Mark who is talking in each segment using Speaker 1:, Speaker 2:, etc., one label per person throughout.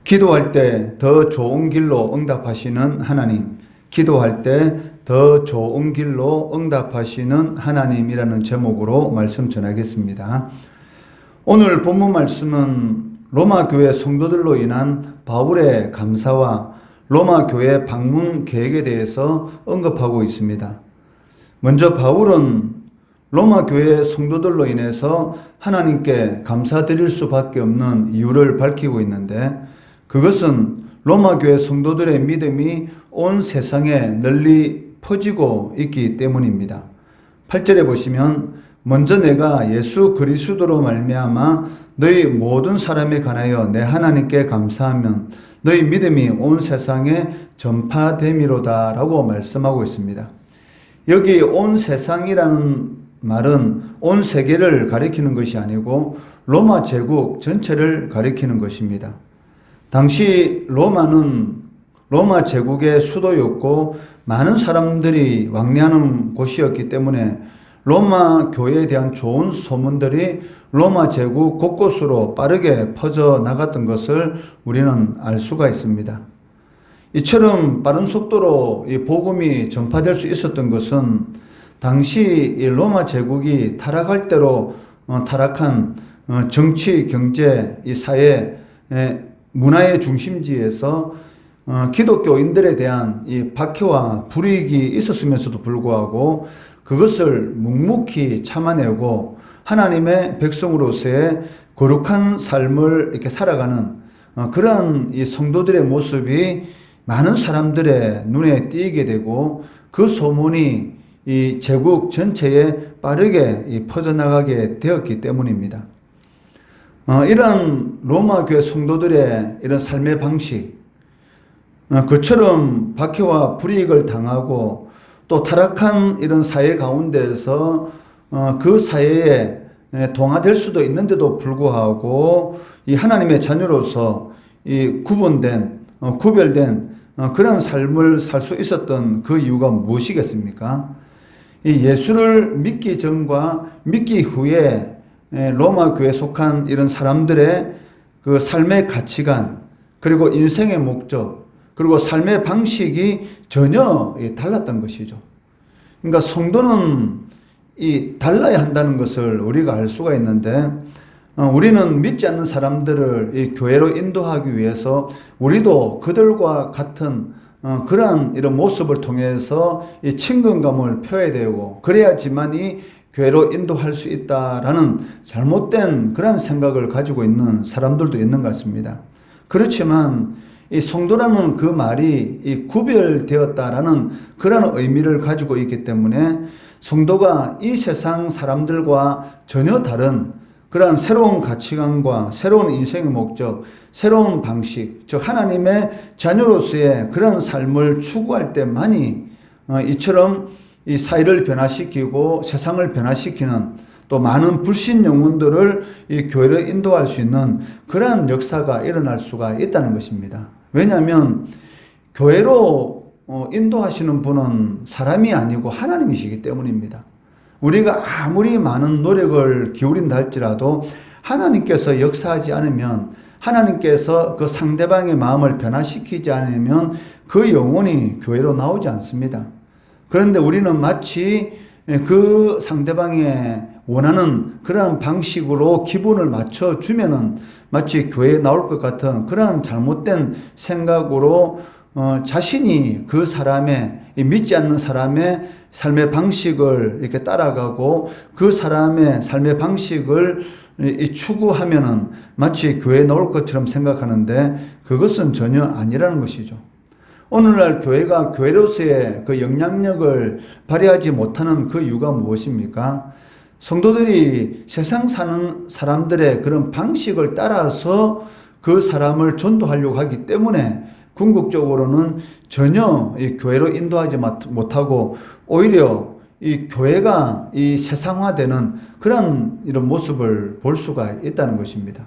Speaker 1: 기도할 때 더 좋은 길로 응답하시는 하나님, 기도할 때 더 좋은 길로 응답하시는 하나님이라는 제목으로 말씀 전하겠습니다. 오늘 본문 말씀은 로마 교회 성도들로 인한 바울의 감사와 로마 교회 방문 계획에 대해서 언급하고 있습니다. 먼저 바울은 로마 교회 성도들로 인해서 하나님께 감사드릴 수밖에 없는 이유를 밝히고 있는데, 그것은 로마 교회 성도들의 믿음이 온 세상에 널리 퍼지고 있기 때문입니다. 8절에 보시면, 먼저 내가 예수 그리스도로 말미암아 너희 모든 사람에 관하여 내 하나님께 감사하면 너희 믿음이 온 세상에 전파됨이로다 라고 말씀하고 있습니다. 여기 온 세상이라는 말은 온 세계를 가리키는 것이 아니고 로마 제국 전체를 가리키는 것입니다. 당시 로마는 로마 제국의 수도였고 많은 사람들이 왕래하는 곳이었기 때문에 로마 교회에 대한 좋은 소문들이 로마 제국 곳곳으로 빠르게 퍼져나갔던 것을 우리는 알 수가 있습니다. 이처럼 빠른 속도로 이 복음이 전파될 수 있었던 것은 당시 이 로마 제국이 타락할 대로 타락한 정치, 경제, 이 사회, 문화의 중심지에서 기독교인들에 대한 이 박해와 불이익이 있었으면서도 불구하고 그것을 묵묵히 참아내고 하나님의 백성으로서의 거룩한 삶을 이렇게 살아가는 그러한 이 성도들의 모습이 많은 사람들의 눈에 띄게 되고 그 소문이 이 제국 전체에 빠르게 퍼져나가게 되었기 때문입니다. 이런 로마 교회 성도들의 이런 삶의 방식, 그처럼 박해와 불이익을 당하고 또 타락한 이런 사회 가운데서 그 사회에 동화될 수도 있는데도 불구하고 이 하나님의 자녀로서 이 구별된 그런 삶을 살 수 있었던 그 이유가 무엇이겠습니까? 이 예수를 믿기 전과 믿기 후에 로마 교회에 속한 이런 사람들의 그 삶의 가치관, 그리고 인생의 목적, 그리고 삶의 방식이 전혀 달랐던 것이죠. 그러니까 성도는 달라야 한다는 것을 우리가 알 수가 있는데, 우리는 믿지 않는 사람들을 이 교회로 인도하기 위해서 우리도 그들과 같은 그러한 이런 모습을 통해서 이 친근감을 표해야 되고, 그래야지만이 교회로 인도할 수 있다라는 잘못된 그런 생각을 가지고 있는 사람들도 있는 것 같습니다. 그렇지만 이 성도라는 그 말이 이 구별되었다라는 그런 의미를 가지고 있기 때문에 성도가 이 세상 사람들과 전혀 다른 그러한 새로운 가치관과 새로운 인생의 목적, 새로운 방식, 즉 하나님의 자녀로서의 그런 삶을 추구할 때만이 이처럼 이 사회를 변화시키고 세상을 변화시키는, 또 많은 불신 영혼들을 이 교회를 인도할 수 있는 그러한 역사가 일어날 수가 있다는 것입니다. 왜냐하면 교회로 인도하시는 분은 사람이 아니고 하나님이시기 때문입니다. 우리가 아무리 많은 노력을 기울인다 할지라도 하나님께서 역사하지 않으면, 하나님께서 그 상대방의 마음을 변화시키지 않으면 그 영혼이 교회로 나오지 않습니다. 그런데 우리는 마치 그 상대방의 원하는 그러한 방식으로 기분을 맞춰주면은 마치 교회에 나올 것 같은 그러한 잘못된 생각으로 자신이 그 사람의, 믿지 않는 사람의 삶의 방식을 이렇게 따라가고 그 사람의 삶의 방식을 추구하면은 마치 교회에 나올 것처럼 생각하는데, 그것은 전혀 아니라는 것이죠. 오늘날 교회가 교회로서의 그 영향력을 발휘하지 못하는 그 이유가 무엇입니까? 성도들이 세상 사는 사람들의 그런 방식을 따라서 그 사람을 전도하려고 하기 때문에 궁극적으로는 전혀 이 교회로 인도하지 못하고 오히려 이 교회가 이 세상화되는 그런 이런 모습을 볼 수가 있다는 것입니다.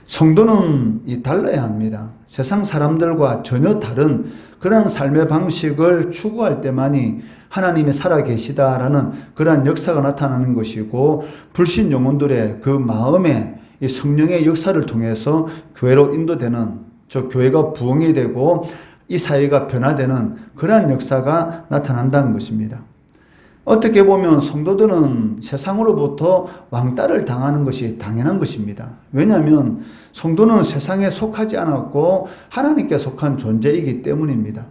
Speaker 1: 성도는 달라야 합니다. 세상 사람들과 전혀 다른 그런 삶의 방식을 추구할 때만이 하나님이 살아계시다라는 그러한 역사가 나타나는 것이고, 불신 영혼들의 그 마음에 이 성령의 역사를 통해서 교회로 인도되는 즉 교회가 부흥이 되고 이 사회가 변화되는 그러한 역사가 나타난다는 것입니다. 어떻게 보면 성도들은 세상으로부터 왕따를 당하는 것이 당연한 것입니다. 왜냐하면 성도는 세상에 속하지 않았고 하나님께 속한 존재이기 때문입니다.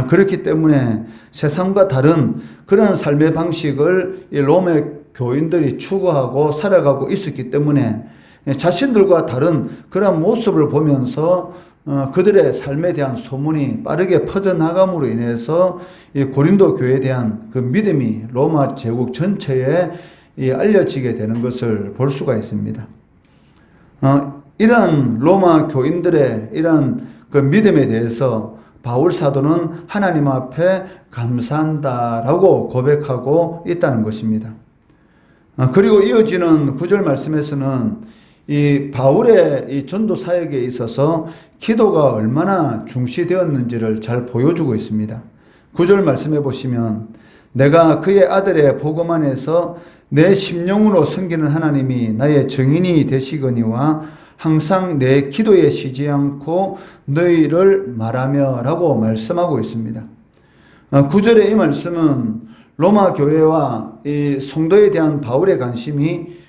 Speaker 1: 그렇기 때문에 세상과 다른 그런 삶의 방식을 이 로마 교인들이 추구하고 살아가고 있었기 때문에 자신들과 다른 그런 모습을 보면서 그들의 삶에 대한 소문이 빠르게 퍼져나감으로 인해서 이 고린도 교회에 대한 그 믿음이 로마 제국 전체에 알려지게 되는 것을 볼 수가 있습니다. 이러한 로마 교인들의 이러한 그 믿음에 대해서 바울 사도는 하나님 앞에 감사한다라고 고백하고 있다는 것입니다. 그리고 이어지는 9절 말씀에서는 이 바울의 이 전도 사역에 있어서 기도가 얼마나 중시되었는지를 잘 보여주고 있습니다. 9절 말씀해 보시면 내가 그의 아들의 복음 안에서 내 심령으로 섬기는 하나님이 나의 증인이 되시거니와 항상 내 기도에 쉬지 않고 너희를 말하며 라고 말씀하고 있습니다. 9절의 이 말씀은 로마 교회와 이 성도에 대한 바울의 관심이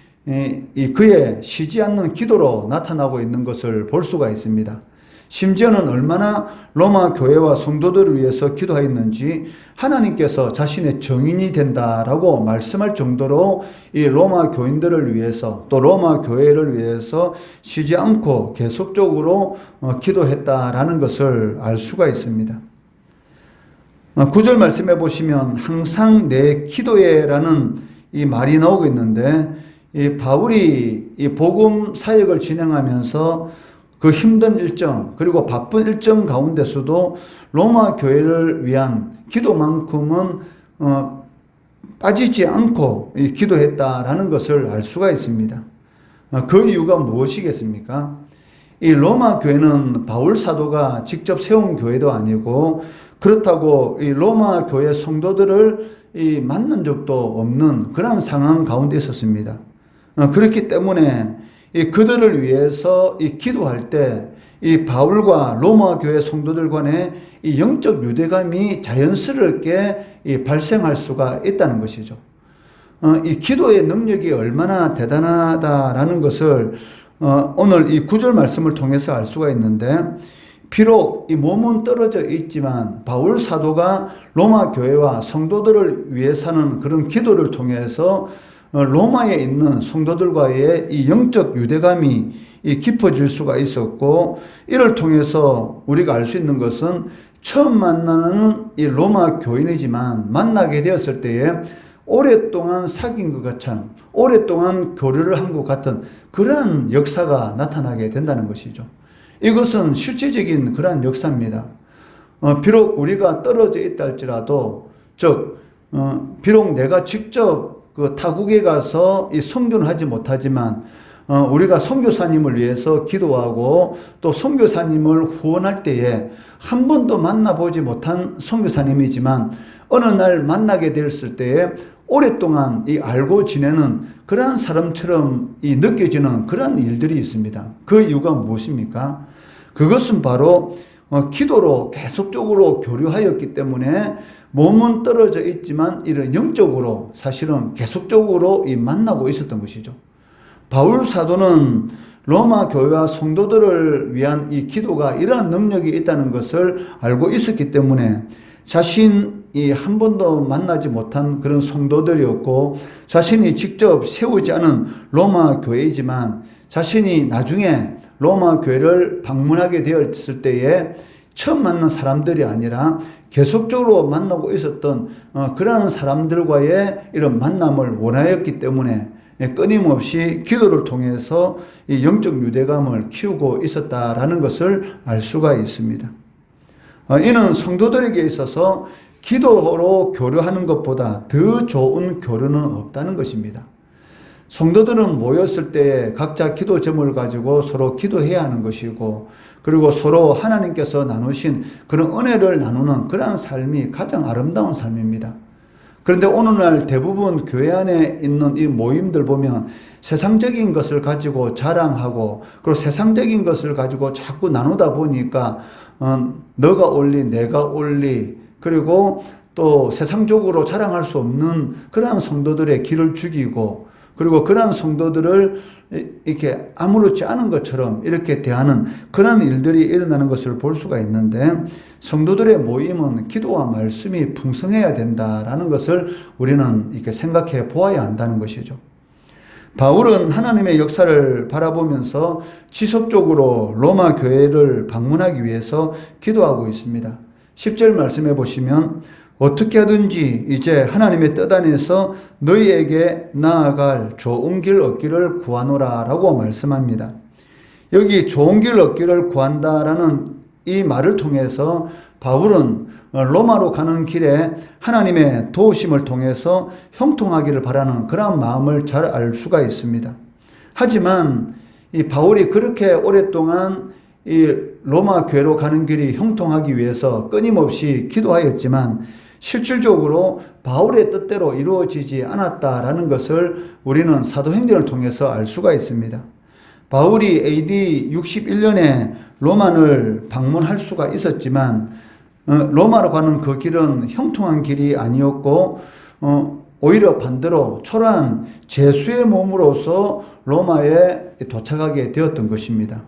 Speaker 1: 그의 쉬지 않는 기도로 나타나고 있는 것을 볼 수가 있습니다. 심지어는 얼마나 로마 교회와 성도들을 위해서 기도하였는지 하나님께서 자신의 증인이 된다라고 말씀할 정도로 이 로마 교인들을 위해서 또 로마 교회를 위해서 쉬지 않고 계속적으로 기도했다라는 것을 알 수가 있습니다. 9절 말씀해 보시면 항상 내 기도에라는 이 말이 나오고 있는데 이 바울이 이 복음 사역을 진행하면서 그 힘든 일정 그리고 바쁜 일정 가운데서도 로마 교회를 위한 기도만큼은 빠지지 않고 기도했다라는 것을 알 수가 있습니다. 그 이유가 무엇이겠습니까? 이 로마 교회는 바울 사도가 직접 세운 교회도 아니고 그렇다고 이 로마 교회 성도들을 만난 적도 없는 그런 상황 가운데 있었습니다. 그렇기 때문에 그들을 위해서 기도할 때 이 바울과 로마 교회 성도들 간의 이 영적 유대감이 자연스럽게 발생할 수가 있다는 것이죠. 이 기도의 능력이 얼마나 대단하다라는 것을 오늘 이 9절 말씀을 통해서 알 수가 있는데 비록 이 몸은 떨어져 있지만 바울 사도가 로마 교회와 성도들을 위해서는 그런 기도를 통해서 로마에 있는 성도들과의 이 영적 유대감이 깊어질 수가 있었고 이를 통해서 우리가 알 수 있는 것은 처음 만나는 이 로마 교인이지만 만나게 되었을 때에 오랫동안 사귄 것 같은 오랫동안 교류를 한 것 같은 그러한 역사가 나타나게 된다는 것이죠. 이것은 실제적인 그러한 역사입니다. 비록 우리가 떨어져 있다 할지라도 비록 내가 직접 그 타국에 가서 이 선교는 하지 못하지만 우리가 선교사님을 위해서 기도하고 또 선교사님을 후원할 때에 한 번도 만나보지 못한 선교사님이지만 어느 날 만나게 됐을 때에 오랫동안 알고 지내는 그러한 사람처럼 느껴지는 그런 일들이 있습니다. 그 이유가 무엇입니까? 그것은 바로 기도로 계속적으로 교류하였기 때문에 몸은 떨어져 있지만 이런 영적으로 사실은 계속적으로 만나고 있었던 것이죠. 바울 사도는 로마 교회와 성도들을 위한 이 기도가 이러한 능력이 있다는 것을 알고 있었기 때문에 자신이 한 번도 만나지 못한 그런 성도들이었고 자신이 직접 세우지 않은 로마 교회이지만 자신이 나중에 로마 교회를 방문하게 되었을 때에 처음 만난 사람들이 아니라 계속적으로 만나고 있었던 그러한 사람들과의 이런 만남을 원하였기 때문에 끊임없이 기도를 통해서 이 영적 유대감을 키우고 있었다라는 것을 알 수가 있습니다. 이는 성도들에게 있어서 기도로 교류하는 것보다 더 좋은 교류는 없다는 것입니다. 성도들은 모였을 때 각자 기도점을 가지고 서로 기도해야 하는 것이고 그리고 서로 하나님께서 나누신 그런 은혜를 나누는 그러한 삶이 가장 아름다운 삶입니다. 그런데 오늘날 대부분 교회 안에 있는 이 모임들 보면 세상적인 것을 가지고 자랑하고, 그리고 세상적인 것을 가지고 자꾸 나누다 보니까 너가 옳리 내가 옳리, 그리고 또 세상적으로 자랑할 수 없는 그러한 성도들의 길을 죽이고, 그리고 그러한 성도들을 이렇게 아무렇지 않은 것처럼 이렇게 대하는 그런 일들이 일어나는 것을 볼 수가 있는데, 성도들의 모임은 기도와 말씀이 풍성해야 된다라는 것을 우리는 이렇게 생각해 보아야 한다는 것이죠. 바울은 하나님의 역사를 바라보면서 지속적으로 로마 교회를 방문하기 위해서 기도하고 있습니다. 10절 말씀해 보시면 어떻게 하든지 이제 하나님의 뜻 안에서 너희에게 나아갈 좋은 길 얻기를 구하노라 라고 말씀합니다. 여기 좋은 길 얻기를 구한다라는 이 말을 통해서 바울은 로마로 가는 길에 하나님의 도우심을 통해서 형통하기를 바라는 그런 마음을 잘 알 수가 있습니다. 하지만 이 바울이 그렇게 오랫동안 이 로마 교회로 가는 길이 형통하기 위해서 끊임없이 기도하였지만 실질적으로 바울의 뜻대로 이루어지지 않았다라는 것을 우리는 사도행전을 통해서 알 수가 있습니다. 바울이 AD 61년에 로마를 방문할 수가 있었지만 로마로 가는 그 길은 형통한 길이 아니었고 오히려 반대로 초라한 죄수의 몸으로서 로마에 도착하게 되었던 것입니다.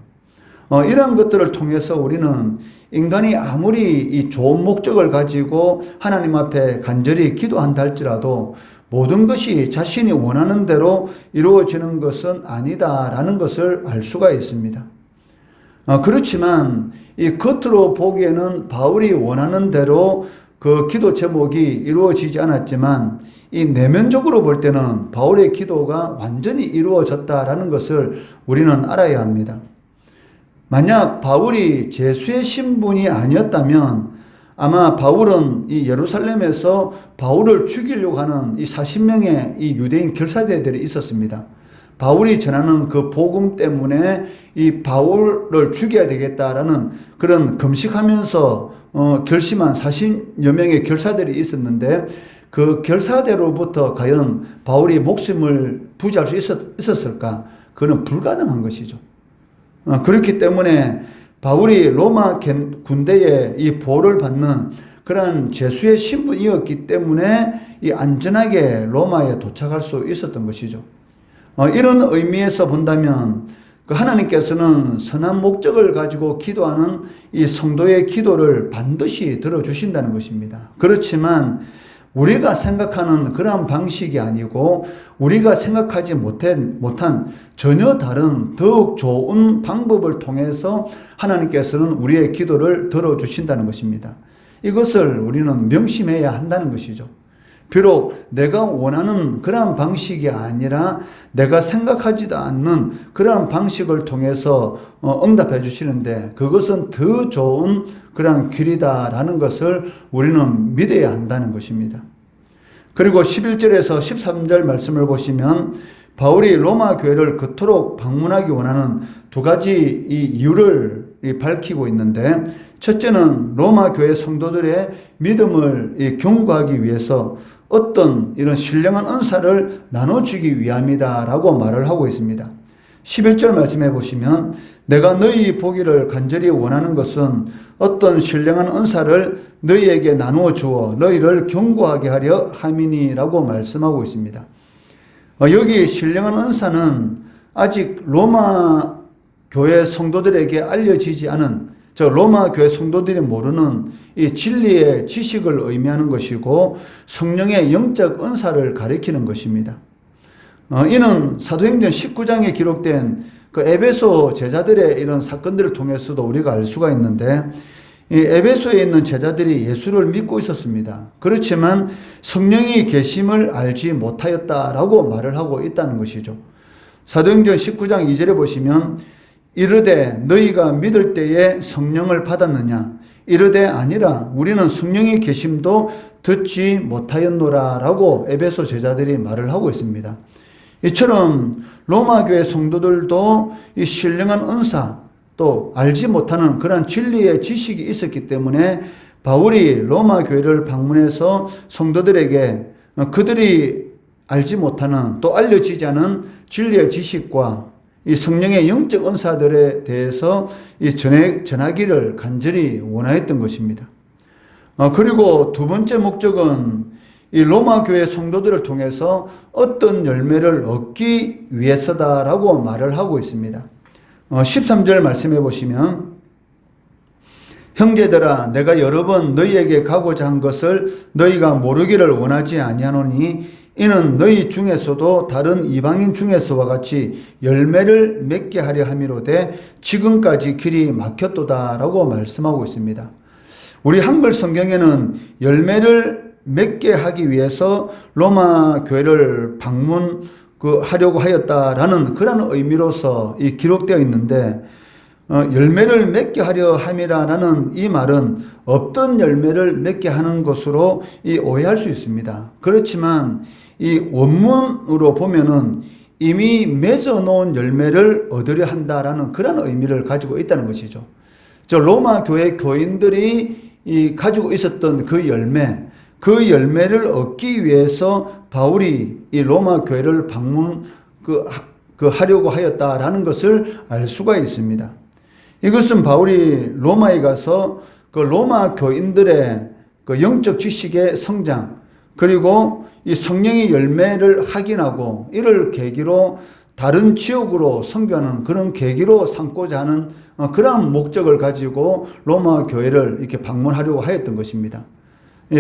Speaker 1: 이러한 것들을 통해서 우리는 인간이 아무리 이 좋은 목적을 가지고 하나님 앞에 간절히 기도한다 할지라도 모든 것이 자신이 원하는 대로 이루어지는 것은 아니다라는 것을 알 수가 있습니다. 그렇지만 이 겉으로 보기에는 바울이 원하는 대로 그 기도 제목이 이루어지지 않았지만 이 내면적으로 볼 때는 바울의 기도가 완전히 이루어졌다라는 것을 우리는 알아야 합니다. 만약 바울이 죄수의 신분이 아니었다면 아마 바울은 이 예루살렘에서 바울을 죽이려고 하는 이 40명의 이 유대인 결사대들이 있었습니다. 바울이 전하는 그 복음 때문에 이 바울을 죽여야 되겠다라는 그런 금식하면서 결심한 40여 명의 결사들이 있었는데, 그 결사대로부터 과연 바울이 목숨을 부지할 수 있었을까? 그는 불가능한 것이죠. 그렇기 때문에 바울이 로마 군대에 이 보호를 받는 그러한 죄수의 신분이었기 때문에 이 안전하게 로마에 도착할 수 있었던 것이죠. 이런 의미에서 본다면 그 하나님께서는 선한 목적을 가지고 기도하는 이 성도의 기도를 반드시 들어주신다는 것입니다. 그렇지만 우리가 생각하는 그러한 방식이 아니고 우리가 생각하지 못한 전혀 다른 더욱 좋은 방법을 통해서 하나님께서는 우리의 기도를 들어주신다는 것입니다. 이것을 우리는 명심해야 한다는 것이죠. 비록 내가 원하는 그러한 방식이 아니라 내가 생각하지도 않는 그러한 방식을 통해서 응답해 주시는데 그것은 더 좋은 그러한 길이다라는 것을 우리는 믿어야 한다는 것입니다. 그리고 11절에서 13절 말씀을 보시면 바울이 로마 교회를 그토록 방문하기 원하는 두 가지 이유를 밝히고 있는데, 첫째는 로마 교회 성도들의 믿음을 견고하기 위해서 어떤 이런 신령한 은사를 나눠주기 위함이다라고 말을 하고 있습니다. 11절 말씀해 보시면 내가 너희 보기를 간절히 원하는 것은 어떤 신령한 은사를 너희에게 나누어 주어 너희를 견고하게 하려 함이니라고 말씀하고 있습니다. 여기 신령한 은사는 아직 로마 교회 성도들에게 알려지지 않은, 로마 교회 성도들이 모르는 이 진리의 지식을 의미하는 것이고 성령의 영적 은사를 가리키는 것입니다. 이는 사도행전 19장에 기록된 그 에베소 제자들의 이런 사건들을 통해서도 우리가 알 수가 있는데, 이 에베소에 있는 제자들이 예수를 믿고 있었습니다. 그렇지만 성령이 계심을 알지 못하였다라고 말을 하고 있다는 것이죠. 사도행전 19장 2절에 보시면 이르되 너희가 믿을 때에 성령을 받았느냐? 이르되 아니라 우리는 성령의 계심도 듣지 못하였노라 라고 에베소 제자들이 말을 하고 있습니다. 이처럼 로마 교회 성도들도 이 신령한 은사 또 알지 못하는 그런 진리의 지식이 있었기 때문에 바울이 로마 교회를 방문해서 성도들에게 그들이 알지 못하는 또 알려지지 않은 진리의 지식과 이 성령의 영적 은사들에 대해서 이 전하기를 간절히 원하였던 것입니다. 그리고 두 번째 목적은 이 로마 교회 성도들을 통해서 어떤 열매를 얻기 위해서다라고 말을 하고 있습니다. 13절 말씀해 보시면 형제들아 내가 여러 번 너희에게 가고자 한 것을 너희가 모르기를 원하지 아니하노니 이는 너희 중에서도 다른 이방인 중에서와 같이 열매를 맺게 하려 함이로되 지금까지 길이 막혔도다라고 말씀하고 있습니다. 우리 한글 성경에는 열매를 맺게 하기 위해서 로마 교회를 방문하려고 하였다라는 그런 의미로서 이 기록되어 있는데 열매를 맺게 하려 함이라는 이 말은 없던 열매를 맺게 하는 것으로 오해할 수 있습니다. 그렇지만 이 원문으로 보면은 이미 맺어 놓은 열매를 얻으려 한다라는 그런 의미를 가지고 있다는 것이죠. 로마 교회 교인들이 가지고 있었던 그 열매를 얻기 위해서 바울이 이 로마 교회를 하려고 하였다라는 것을 알 수가 있습니다. 이것은 바울이 로마에 가서 그 로마 교인들의 그 영적 지식의 성장 그리고 이 성령의 열매를 확인하고 이를 계기로 다른 지역으로 선교하는 그런 계기로 삼고자 하는 그러한 목적을 가지고 로마 교회를 이렇게 방문하려고 하였던 것입니다.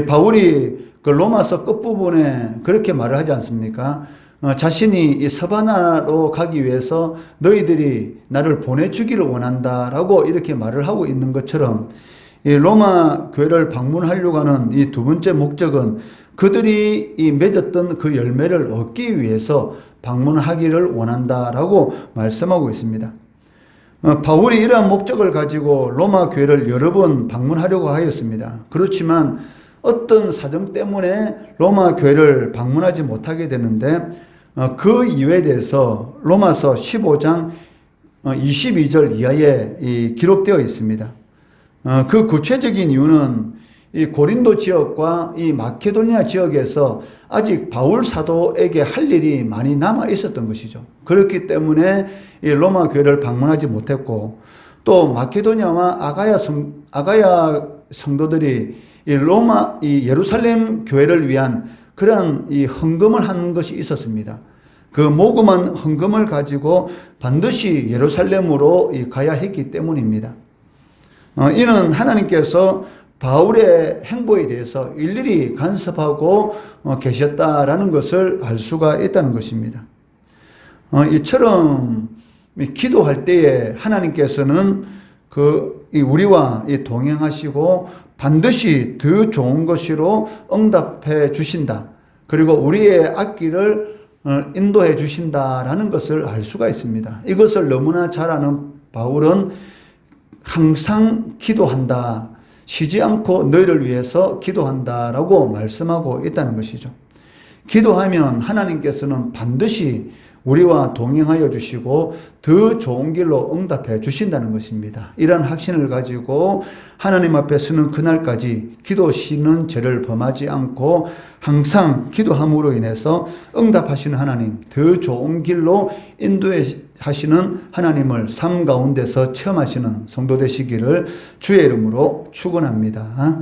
Speaker 1: 바울이 그 로마서 끝부분에 그렇게 말을 하지 않습니까? 자신이 이 서바나로 가기 위해서 너희들이 나를 보내주기를 원한다라고 이렇게 말을 하고 있는 것처럼 이 로마 교회를 방문하려고 하는 이 두 번째 목적은 그들이 이 맺었던 그 열매를 얻기 위해서 방문하기를 원한다라고 말씀하고 있습니다. 바울이 이러한 목적을 가지고 로마 교회를 여러 번 방문하려고 하였습니다. 그렇지만 어떤 사정 때문에 로마 교회를 방문하지 못하게 되는데 그 이유에 대해서 로마서 15장 22절 이하에 기록되어 있습니다. 그 구체적인 이유는 이 고린도 지역과 이 마케도니아 지역에서 아직 바울 사도에게 할 일이 많이 남아 있었던 것이죠. 그렇기 때문에 이 로마 교회를 방문하지 못했고 또 마케도니아와 아가야 성도들이 이 예루살렘 교회를 위한 그러한 이 헌금을 하는 것이 있었습니다. 그 모금한 헌금을 가지고 반드시 예루살렘으로 가야 했기 때문입니다. 이는 하나님께서 바울의 행보에 대해서 일일이 간섭하고 계셨다라는 것을 알 수가 있다는 것입니다. 이처럼 기도할 때에 하나님께서는 우리와 동행하시고 반드시 더 좋은 것으로 응답해 주신다. 그리고 우리의 앞길을 인도해 주신다라는 것을 알 수가 있습니다. 이것을 너무나 잘 아는 바울은 항상 기도한다. 쉬지 않고 너희를 위해서 기도한다라고 말씀하고 있다는 것이죠. 기도하면 하나님께서는 반드시 우리와 동행하여 주시고 더 좋은 길로 응답해 주신다는 것입니다. 이런 확신을 가지고 하나님 앞에 서는 그날까지 기도 쉬는 죄를 범하지 않고 항상 기도함으로 인해서 응답하시는 하나님, 더 좋은 길로 인도해 하시는 하나님을 삶 가운데서 체험하시는 성도 되시기를 주의 이름으로 축원합니다.